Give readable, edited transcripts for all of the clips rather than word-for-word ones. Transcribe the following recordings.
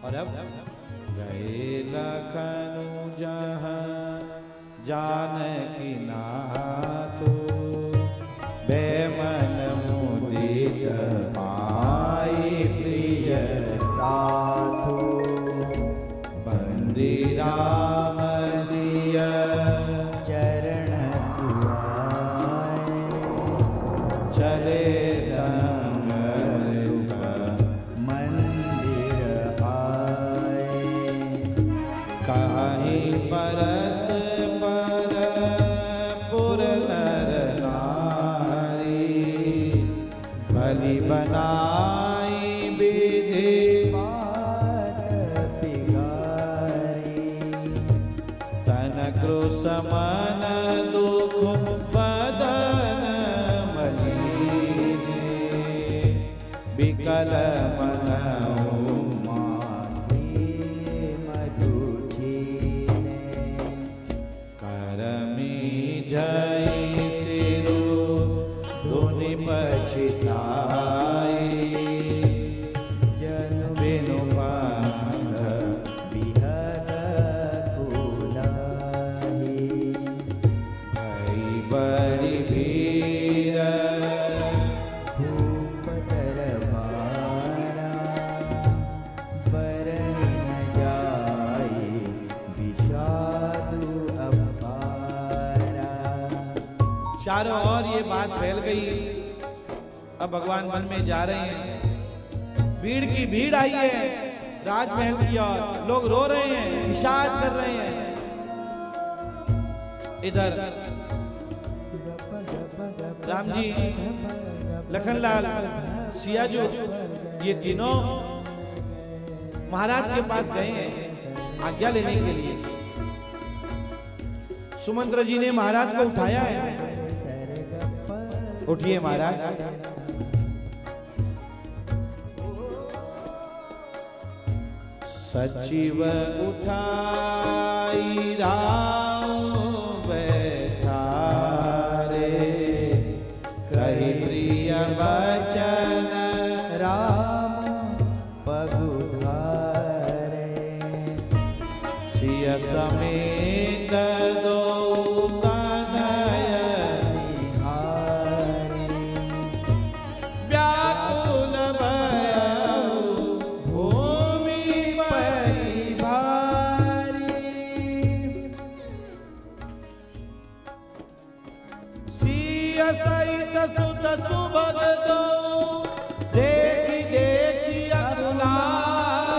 और अब गए लखनऊ जहाँ जानकी नाथो बेमन मुदित माई प्रिय साथो बंदी राम सिय चरण दुआरे चले संग मंदिर आए कहीं परस पर पुर नर नारी भली बनाई विधि बात बिगारी तन क्रोश मन दुख बदन मलिने विकल मन जय सिरु धुनि पछिताई जन बिनु बांध बिहर कुलाही भई बड़ी भीर भूप तरवारा बरन जाई विषादु चारों ओर ये बात फैल गई। अब भगवान वन में जा रहे हैं, भीड़ की भीड़ आई है राजमहल की ओर, लोग रो रहे हैं, विषाद कर रहे हैं। इधर राम जी, लखनलाल, सियाजू ये तीनों महाराज के पास गए हैं आज्ञा लेने के लिए। सुमंत्र जी ने महाराज को उठाया है। उठिए महाराज। सचिव उठाई राम बैठा रे कही प्रिय वचन राम पगुधारे सिय समेत दो सहित सुत सुभग दो देखी देखी अकुलाय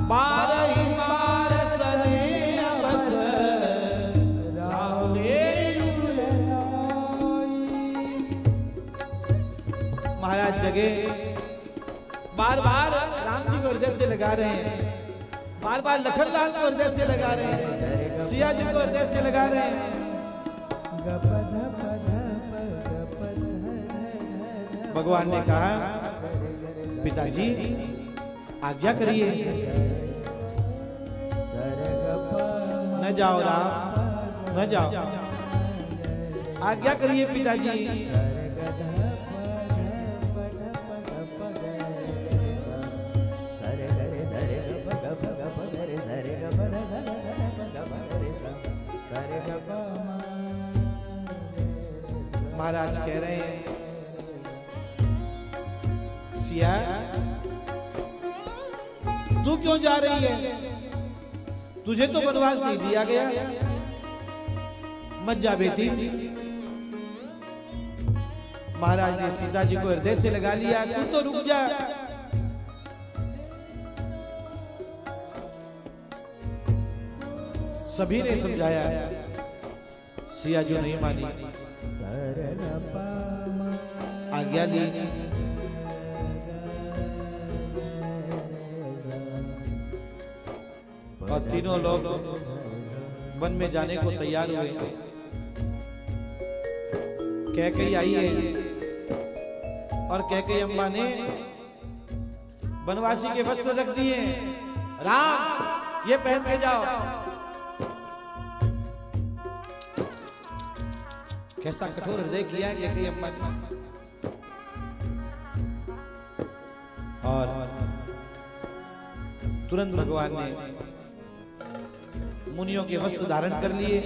बारही बार सने अवस राहुले महाराज जगे बार बार राम जी को हृदय से लगा रहे हैं, बार बार लखनलाल को हृदय से लगा रहे हैं, सिया जी को हृदय से लगा रहे हैं। भगवान ने कहा पिताजी आज्ञा करिए। न जाओ राम न जाओ, आज्ञा करिए पिताजी। महाराज कह रहे हैं सिया तू क्यों जा रही है, तुझे तो वनवास नहीं दिया गया, मत जा बेटी। महाराज ने सीता जी को हृदय से लगा लिया, तू तो रुक जा। सभी ने समझाया, सिया जो नहीं मानी, आज्ञा ली। और तीनों लोग वन में जाने को तैयार हुए। कैकेयी आई है और कैकेयी अम्मा ने वनवासी के वस्त्र रख दिए। राम ये पहन के जाओ। कैसा कठोर हृदय किया है कैकेयी अम्मा ने। और तुरंत भगवान ने मुनियों के वस्त्र धारण कर लिए।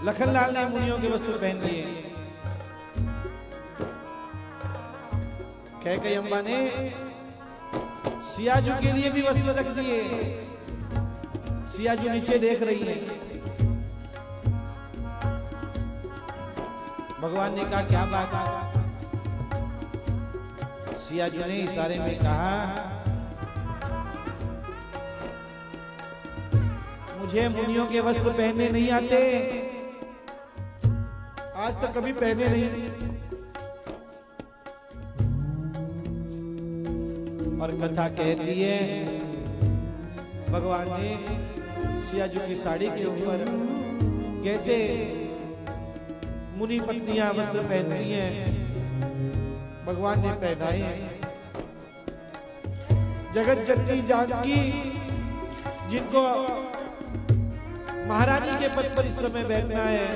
लखनलाल ने मुनियों के वस्त्र पहन लिए। कैकेयी अम्बा ने सियाजू के लिए भी वस्त्र रख दिए। सियाजू नीचे देख रही है। भगवान ने कहा क्या बात है? सियाजू ने इशारे में कहा मुझे मुनियों के वस्त्र पहनने नहीं आते, आज तक कभी पहने नहीं। और कथा कहती है भगवान ने सियाजू की साड़ी के ऊपर कैसे मुनि पत्नियां वस्त्र पहनती हैं, भगवान ने पहनाए हैं। जगत जननी जानकी जिनको महारानी के पद पर इस समय बैठना है,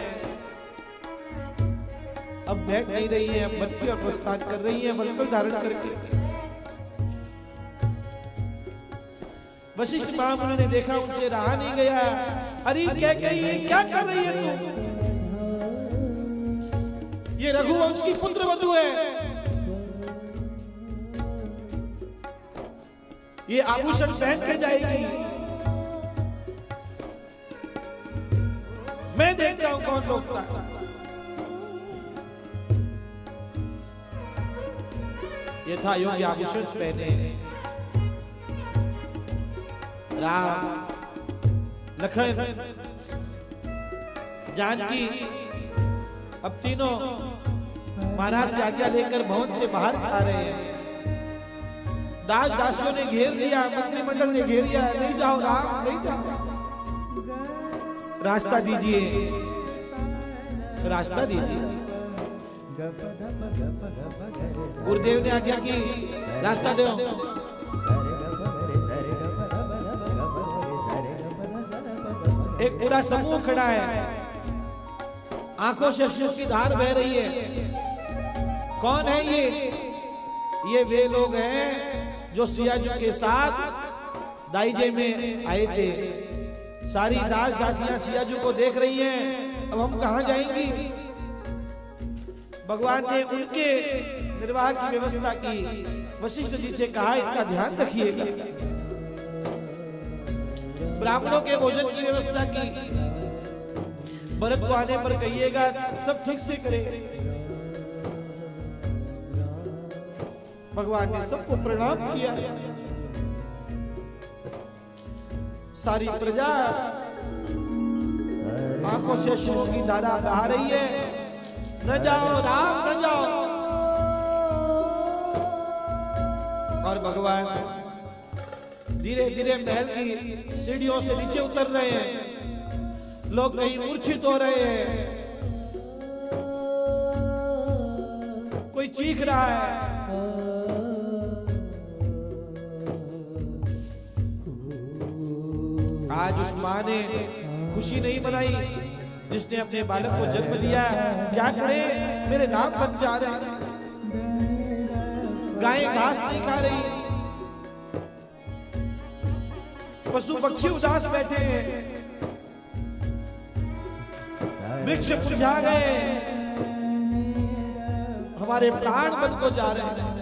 अब बैठ नहीं रही है, अब बनती और प्रस्थान कर रही है वस्त्र धारण करके। वशिष्ठ महामुनि ने देखा, उनसे रहा नहीं गया। अरे कैकेयी क्या कर रही है तू? ये रघुवंश की पुत्र वधू है, ये आभूषण पहन के जाएगी। मैं देखता हूं कौन रोकता है। ये था योग्य आभूषण पहने राम, लखन, जानकी अब तीनों महाराज से आज्ञा लेकर भवन से बाहर आ रहे हैं। दास दासियों ने घेर लिया, मंत्रिमंडल ने घेर लिया। नहीं जाओ राम, नहीं जाओ, रास्ता दीजिए, रास्ता दीजिए। गुरुदेव ने आज्ञा की, रास्ता दो। एक पूरा समूह खड़ा है, आंखों से अश्रु की धार बह रही है। कौन है ये? ये वे लोग हैं जो सियाजू के साथ दाइजे में आए थे। सारी दास दासियां सियाजू को देख रही हैं, अब हम कहां जाएंगी? भगवान ने उनके निर्वाह की व्यवस्था की। वशिष्ठ जी से कहा इसका ध्यान रखिएगा। ब्राह्मणों के भोजन की व्यवस्था की। भरत को आने पर कहिएगा सब ठीक से करे। भगवान ने सबको प्रणाम किया। सारी प्रजा आंखों से अश्रुओं की धारा बहा रही है। न जाओ राम, न जाओ। और भगवान धीरे धीरे महल की सीढ़ियों से नीचे उतर रहे हैं। लोग कहीं मूर्छित हो रहे हैं, कोई चीख रहा है। आज उस मां ने खुशी नहीं मनाई जिसने अपने बालक को जन्म दिया। क्या करे, मेरे नाम बन जा रहे हैं। गायें घास नहीं खा रही, पशु पक्षी उदास बैठे हैं, वृक्ष मुरझा गए, हमारे प्राण बन को जा रहे हैं।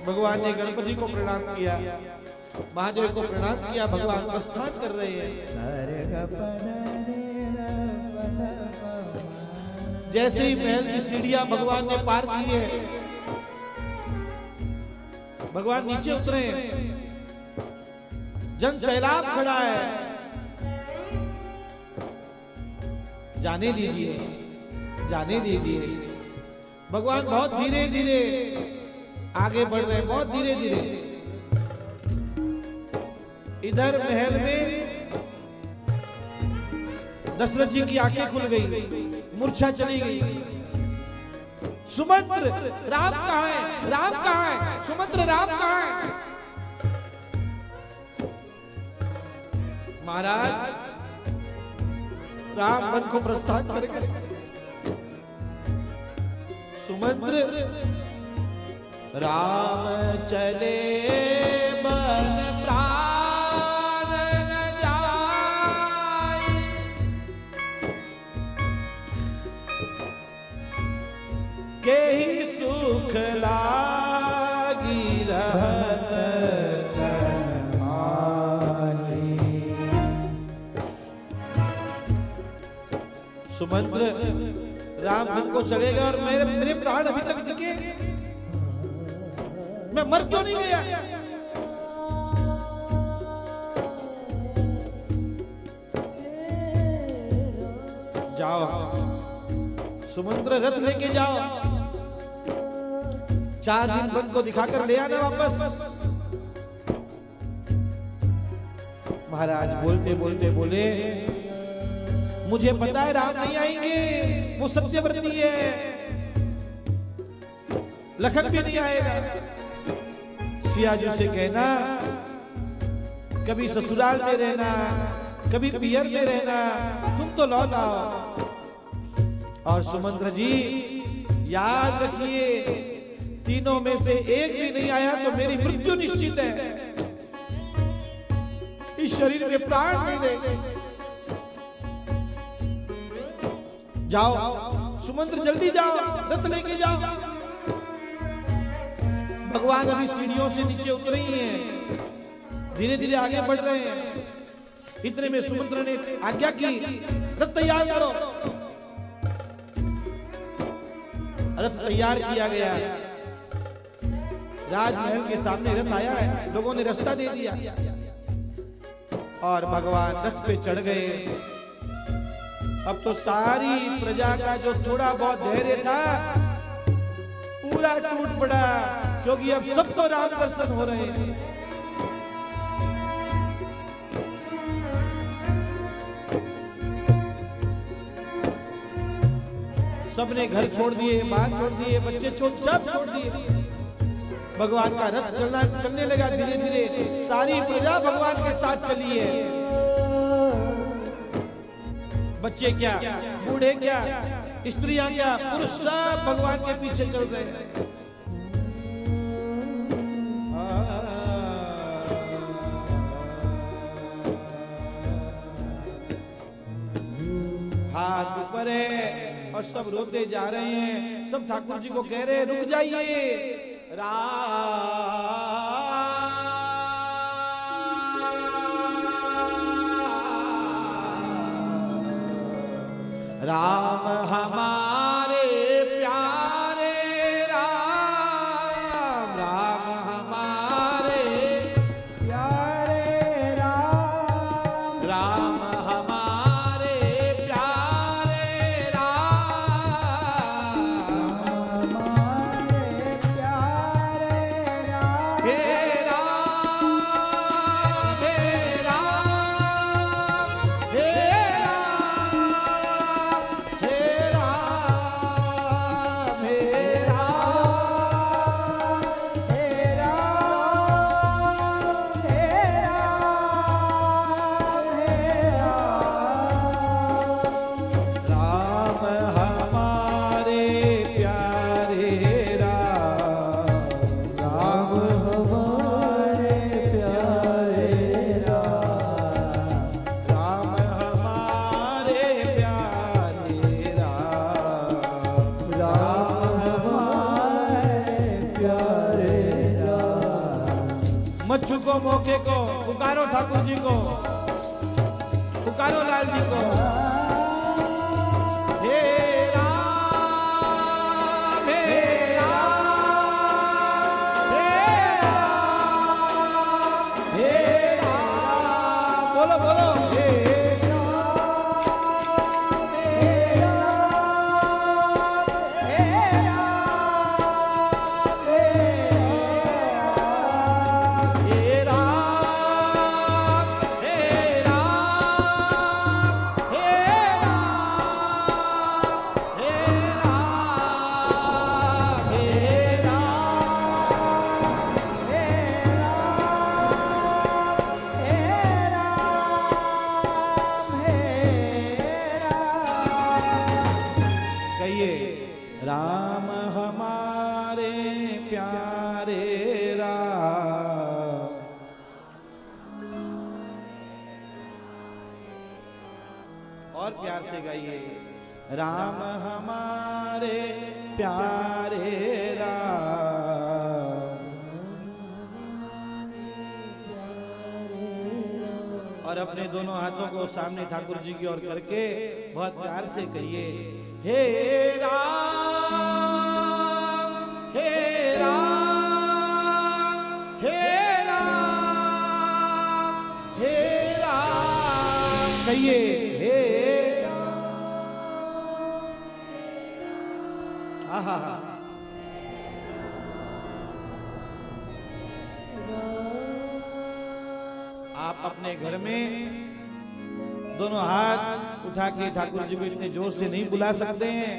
भगवान ने गणपति को प्रणाम किया, महादेव को प्रणाम किया। भगवान प्रस्थान कर रहे हैं। जैसे ही महल की सीढ़ियां भगवान ने पार की है, भगवान नीचे उतरे। जन सैलाब खड़ा है, जाने दीजिए, जाने दीजिए। भगवान बहुत धीरे धीरे आगे बढ़ रहे हैं, बहुत धीरे धीरे। इधर महल में दशरथ जी की आंखें खुल गई, मूर्छा चली गई। सुमंत्र राम कहाँ है? राम कहाँ है? सुमंत्र राम कहाँ है? महाराज राम मन को प्रस्थान कर गए। सुमंत्र राम चले बन प्राण न जाए, के ही सुख लागी रहन आए। सुमंत्र राम हमको चलेगा और मेरे प्राण अभी तक टिके, मैं मर क्यों नहीं गया? जाओ सुमंत्र रथ लेके जाओ, 4 दिन बन को दिखाकर ले आना वापस। महाराज बोलते बोलते बोले, मुझे पता है राम नहीं आएंगे, वो सत्यव्रती है, लखन भी नहीं आएगा। सिया जी से कहना कभी ससुराल में रहना, कभी पियर में रहना, तुम तो लौट आओ। और सुमंत्र जी याद रखिए, तीनों में से एक भी नहीं आया तो मेरी मृत्यु निश्चित है, इस शरीर में प्राण नहीं रहेंगे। जाओ सुमंत्र जल्दी जाओ, रथ लेके जाओ। भगवान अभी सीढ़ियों से नीचे उतर ही हैं, धीरे धीरे आगे बढ़ रहे हैं। इतने में सुमंत्र ने आज्ञा की, रथ तैयार करो। रथ तैयार किया गया, राजमहल के सामने रथ आया है, लोगों ने रास्ता दे दिया और भगवान रथ पे चढ़ गए। अब तो सारी प्रजा का जो थोड़ा बहुत धैर्य था पूरा टूट पड़ा, क्योंकि अब सबको राम दर्शन हो रहे हैं। सबने घर छोड़ दिए, बाहर छोड़ दिए, बच्चे सब छोड़ दिए। भगवान का रथ चलने लगा धीरे धीरे, सारी प्रजा भगवान के साथ चली है। बच्चे क्या, बूढ़े क्या, स्त्रियां क्या, पुरुष सब भगवान के पीछे चल रहे हैं। हाथ ऊपर है और सब रोते जा रहे हैं। सब ठाकुर जी को कह रहे हैं, रुक जाइए। राम हमारे प्यारे राम, राम हमारे प्यारे राम, राम हमारे प्यारे राम, हमारे प्यारे राम, हे राम, हे राम, हे मच्छू को, मौके को पुकारो, ठाकुर जी को पुकारो, लाल जी को। हे राम, हे राम, हे राम, हे राम, बोलो बोलो, हे राम, हे और प्यार से गाइए। राम हमारे प्यारे राम, और अपने दोनों हाथों को सामने ठाकुर जी की ओर करके बहुत प्यार से कहिए, हे राम, हे राम, हे राम, हे राम, कहिए हे आहा। आप अपने घर में दोनों हाथ उठा के ठाकुर जी को इतने जोर से नहीं बुला सकते हैं।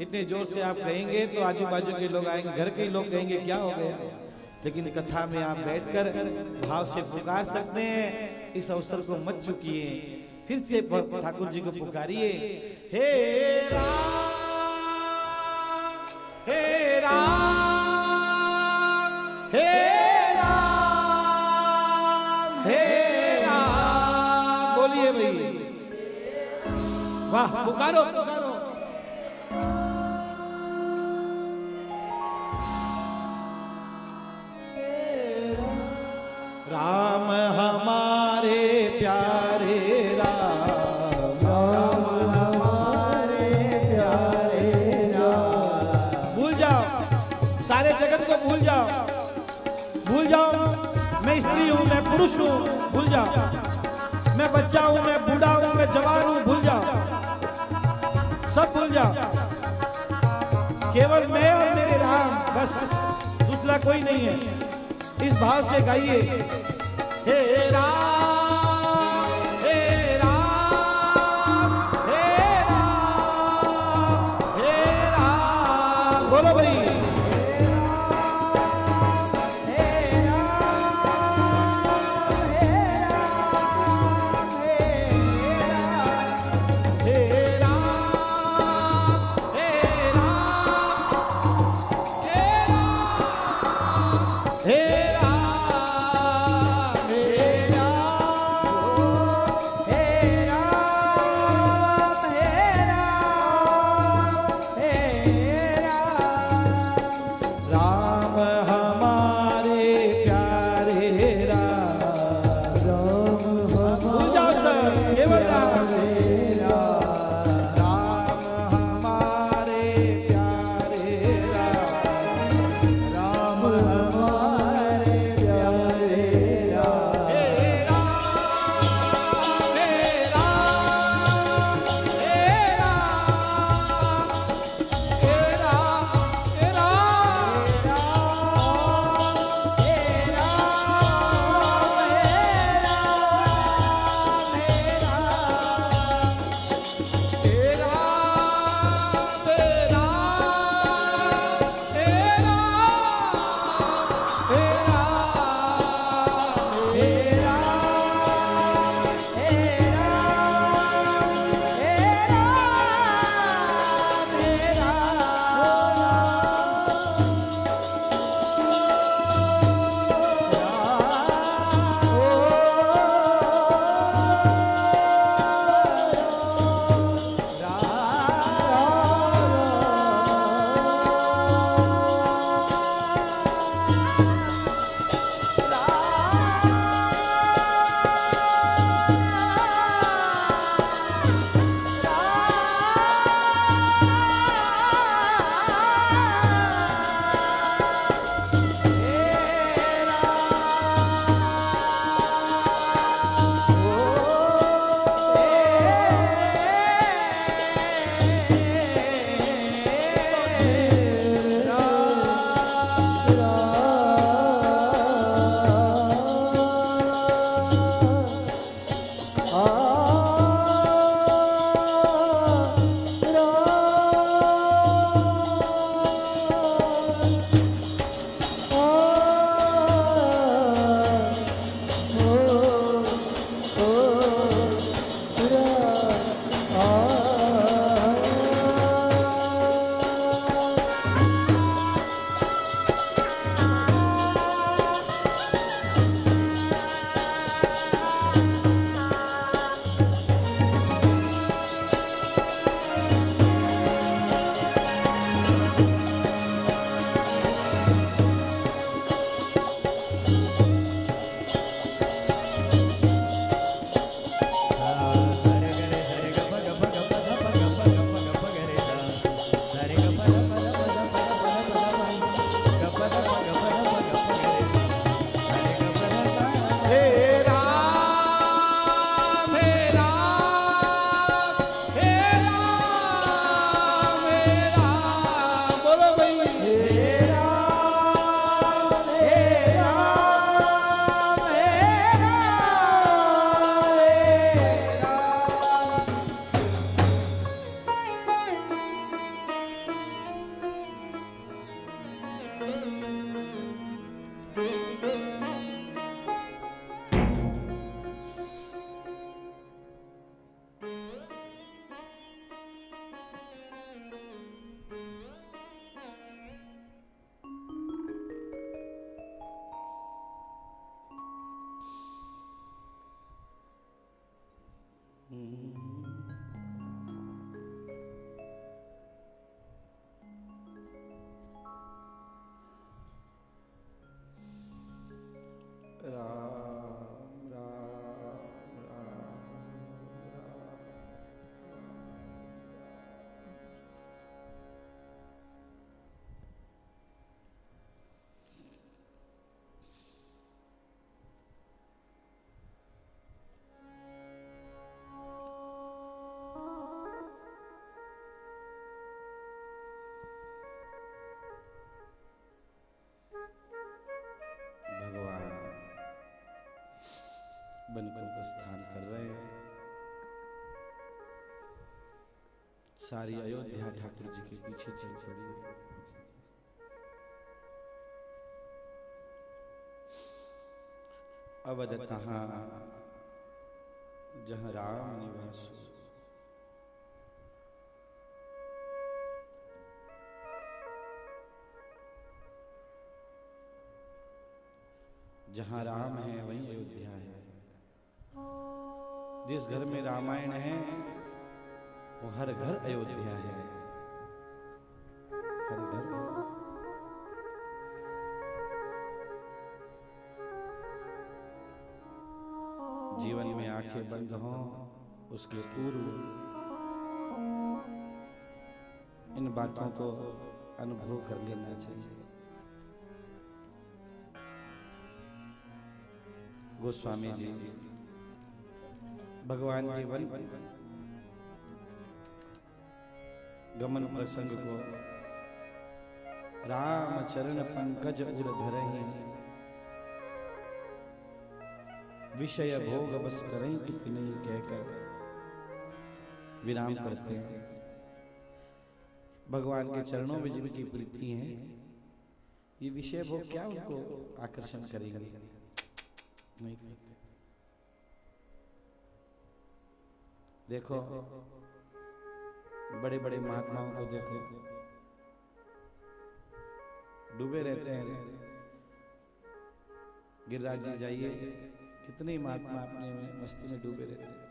इतने जोर से आप कहेंगे तो आजू बाजू के लोग आएंगे, घर के लोग कहेंगे क्या हो गया। लेकिन कथा में आप बैठकर भाव से पुकार सकते हैं। इस अवसर को मत चूकिए, फिर से ठाकुर जी को पुकारिए, हे राम, हे राम, हे राम, हे राम, बोलिए भाई, वाह, पुकारो पुकारो। राम हमारे प्यारे राम, राम हमारे प्यारे राम। भूल जाओ, सारे जगत को भूल जाओ, भूल जाओ मैं स्त्री हूं, मैं पुरुष हूं, भूल जाओ मैं बच्चा हूं, मैं बूढ़ा हूं, मैं जवान हूं, भूल जाओ, सब भूल जाओ। केवल मैं और मेरे राम, बस, दूसरा कोई नहीं है। इस भाव से गाइए, हे राम, हे राम, हे राम, हे राम, बोलो भाई, हे राम, हे राम, हे राम, हे राम, हे राम, हे राम राम राम भगवान वन को प्रस्थान कर रहे हैं। सारी अयोध्या ठाकुर जी के पीछे चल पड़ी है। अवध कहाँ जहाँ राम निवास हो। जहाँ राम है वहीं अयोध्या है। जिस घर में रामायण है वो हर घर अयोध्या है। हर घर जीवन में आंखें बंद हों उसके पूर्व इन बातों को अनुभव कर लेना चाहिए। गोस्वामी जी भगवान के वन गमन प्रसंग को राम चरण पंकज उर धरहि विषय भोग बस करें कि नहीं कहकर विराम करते हैं। भगवान के चरणों में जिनकी प्रीति है ये विषय भोग क्या उनको आकर्षण करेंगे, नहीं करते। देखो बड़े बड़े महात्माओं को देखो डूबे रहते हैं। गिरिराज जी जाइए कितने महात्मा अपने में मस्ती में डूबे रहते हैं।